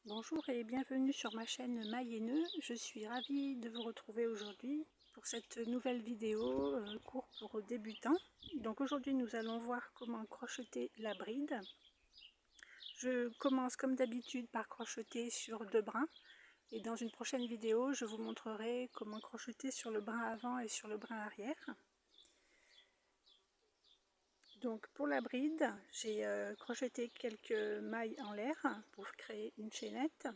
Bonjour et bienvenue sur ma chaîne Maille et Nœuds. Je suis ravie de vous retrouver aujourd'hui pour cette nouvelle vidéo cours pour débutants. Donc aujourd'hui nous allons voir comment crocheter la bride. Je commence comme d'habitude par crocheter sur 2 brins et dans une prochaine vidéo je vous montrerai comment crocheter sur le brin avant et sur le brin arrière. Donc pour la bride, j'ai crocheté quelques mailles en l'air pour créer une chaînette.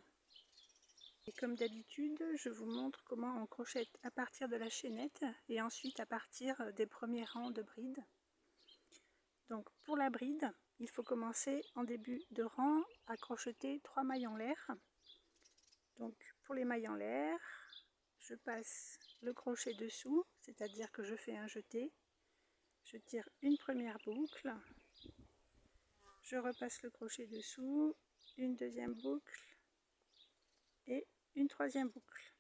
Et comme d'habitude, je vous montre comment on crochette à partir de la chaînette et ensuite à partir des premiers rangs de bride. Donc pour la bride, il faut commencer en début de rang à crocheter 3 mailles en l'air. Donc pour les mailles en l'air, je passe le crochet dessous, c'est-à-dire que je fais un jeté. Je tire une première boucle, je repasse le crochet dessous, une deuxième boucle et une troisième boucle.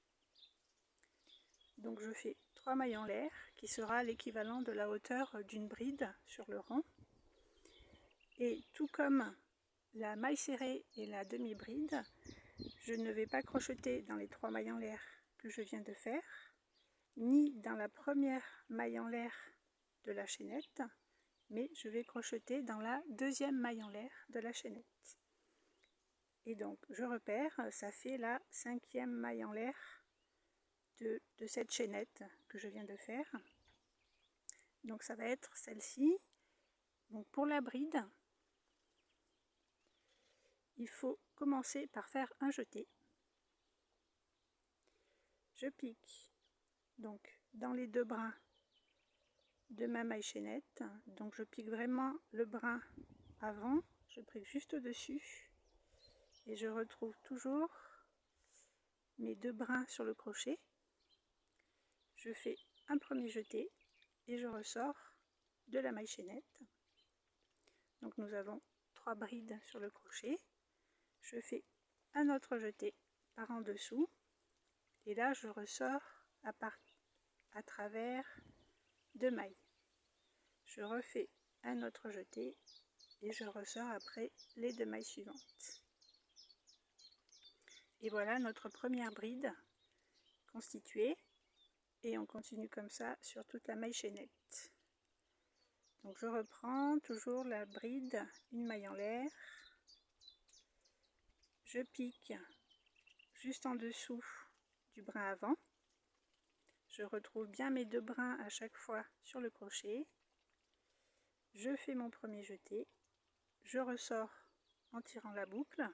Donc je fais 3 mailles en l'air qui sera l'équivalent de la hauteur d'une bride sur le rang. Et tout comme la maille serrée et la demi-bride, je ne vais pas crocheter dans les 3 mailles en l'air que je viens de faire, ni dans la première maille en l'air de la chaînette, mais je vais crocheter dans la deuxième maille en l'air de la chaînette. Et donc je repère, ça fait la 5e maille en l'air de cette chaînette que je viens de faire. Donc ça va être celle-ci. Donc pour la bride, il faut commencer par faire un jeté. Je pique donc dans les 2 brins de ma maille chaînette. Donc je pique vraiment le brin avant, je pique juste au-dessus et je retrouve toujours mes 2 brins sur le crochet. Je fais un premier jeté et je ressors de la maille chaînette. Donc nous avons 3 brides sur le crochet. Je fais un autre jeté par en dessous et là je ressors à travers 2 mailles. Je refais un autre jeté et je ressors après les 2 mailles suivantes. Et voilà notre première bride constituée et on continue comme ça sur toute la maille chaînette. Donc je reprends toujours la bride, une maille en l'air, je pique juste en dessous du brin avant, je retrouve bien mes 2 brins à chaque fois sur le crochet, je fais mon premier jeté, je ressors en tirant la boucle,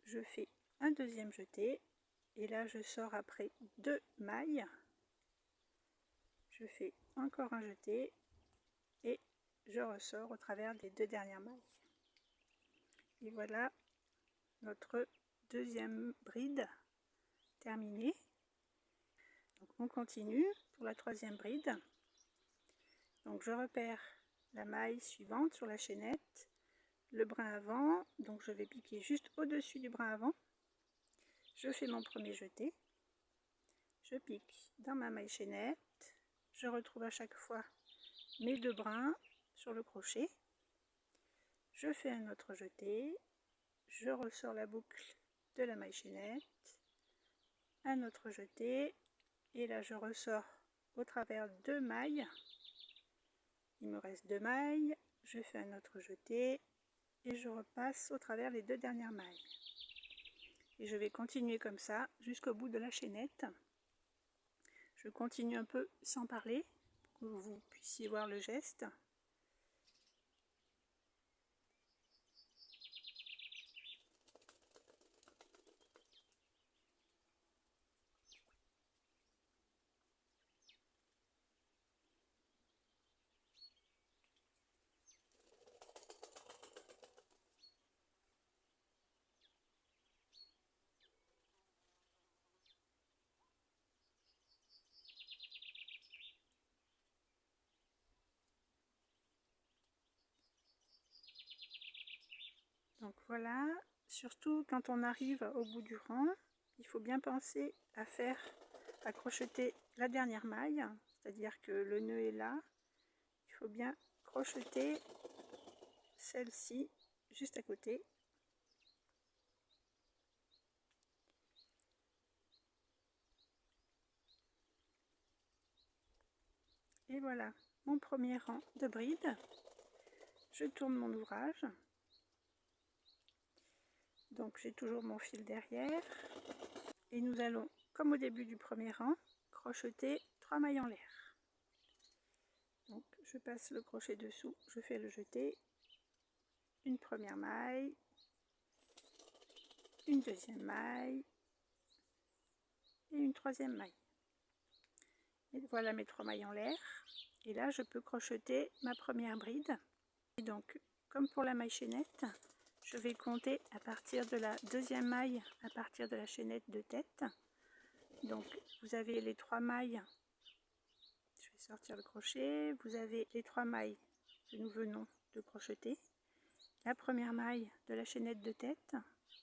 je fais un deuxième jeté et là je sors après 2 mailles, je fais encore un jeté et je ressors au travers des 2 dernières mailles. Et voilà notre deuxième bride terminée. Donc on continue pour la troisième bride. Donc je repère la maille suivante sur la chaînette, le brin avant, donc je vais piquer juste au-dessus du brin avant. Je fais mon premier jeté, je pique dans ma maille chaînette, je retrouve à chaque fois mes 2 brins sur le crochet, je fais un autre jeté, je ressors la boucle de la maille chaînette, un autre jeté et là je ressors au travers 2 mailles, il me reste 2 mailles, je fais un autre jeté et je repasse au travers les 2 dernières mailles et je vais continuer comme ça jusqu'au bout de la chaînette. Je continue un peu sans parler pour que vous puissiez voir le geste. Donc voilà, surtout quand on arrive au bout du rang, il faut bien penser à crocheter la dernière maille, c'est-à-dire que le nœud est là, il faut bien crocheter celle-ci juste à côté. Et voilà mon premier rang de bride. Je tourne mon ouvrage. Donc j'ai toujours mon fil derrière. Et nous allons, comme au début du premier rang, crocheter 3 mailles en l'air. Donc je passe le crochet dessous, je fais le jeté, une première maille, une deuxième maille et une troisième maille. Et voilà mes 3 mailles en l'air. Et là je peux crocheter ma première bride. Et donc comme pour la maille chaînette, je vais compter à partir de la deuxième maille, à partir de la chaînette de tête. Donc vous avez les 3 mailles, je vais sortir le crochet, vous avez les 3 mailles que nous venons de crocheter, la première maille de la chaînette de tête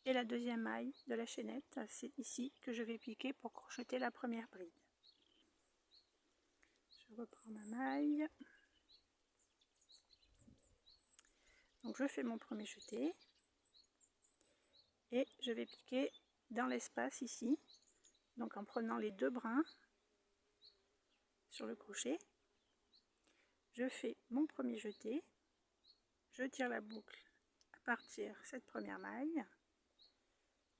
et la deuxième maille de la chaînette. C'est ici que je vais piquer pour crocheter la première bride. Je reprends ma maille. Donc je fais mon premier jeté et je vais piquer dans l'espace ici, donc en prenant les 2 brins sur le crochet. Je fais mon premier jeté, je tire la boucle à partir de cette première maille,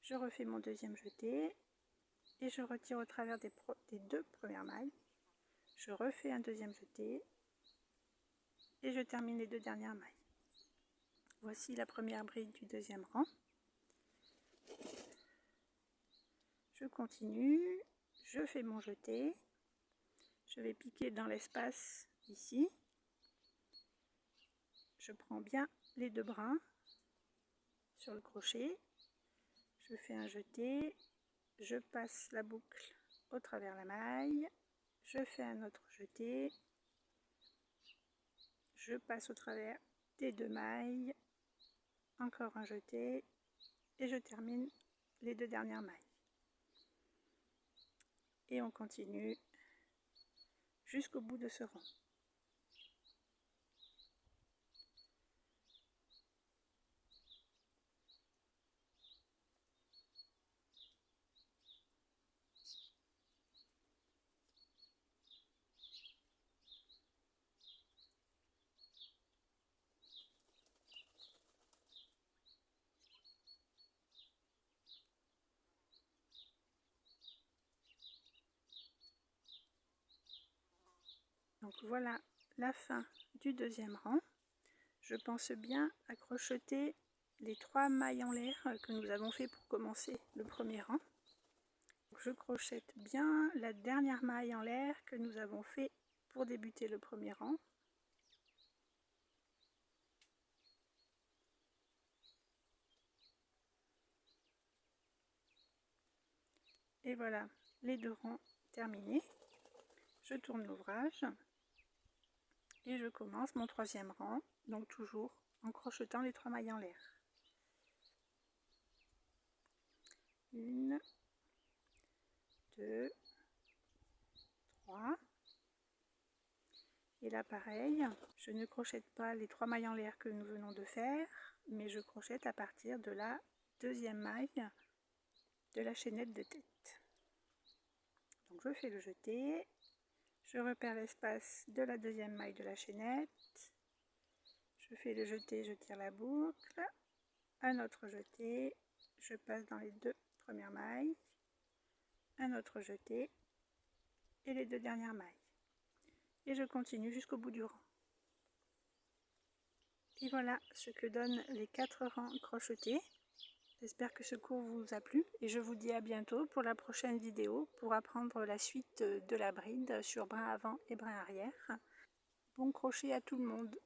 je refais mon deuxième jeté et je retire au travers des 2 premières mailles, je refais un deuxième jeté et je termine les 2 dernières mailles. Voici la première bride du deuxième rang. Je continue, je fais mon jeté, je vais piquer dans l'espace ici, je prends bien les 2 brins sur le crochet, je fais un jeté, je passe la boucle au travers la maille, je fais un autre jeté, je passe au travers des 2 mailles, encore un jeté et je termine les 2 dernières mailles. Et on continue jusqu'au bout de ce rang. Donc voilà la fin du deuxième rang. Je pense bien à crocheter les 3 mailles en l'air que nous avons fait pour commencer le premier rang. Je crochète bien la dernière maille en l'air que nous avons fait pour débuter le premier rang. Et voilà les 2 rangs terminés. Je tourne l'ouvrage et je commence mon troisième rang, donc toujours en crochetant les 3 mailles en l'air. 1, 2, 3. Et là pareil, je ne crochète pas les 3 mailles en l'air que nous venons de faire, mais je crochète à partir de la deuxième maille de la chaînette de tête. Donc je fais le jeté, je repère l'espace de la deuxième maille de la chaînette, je fais le jeté, je tire la boucle, un autre jeté, je passe dans les 2 premières mailles, un autre jeté et les 2 dernières mailles. Et je continue jusqu'au bout du rang. Et voilà ce que donnent les 4 rangs crochetés. J'espère que ce cours vous a plu et je vous dis à bientôt pour la prochaine vidéo pour apprendre la suite de la bride sur brin avant et brin arrière. Bon crochet à tout le monde!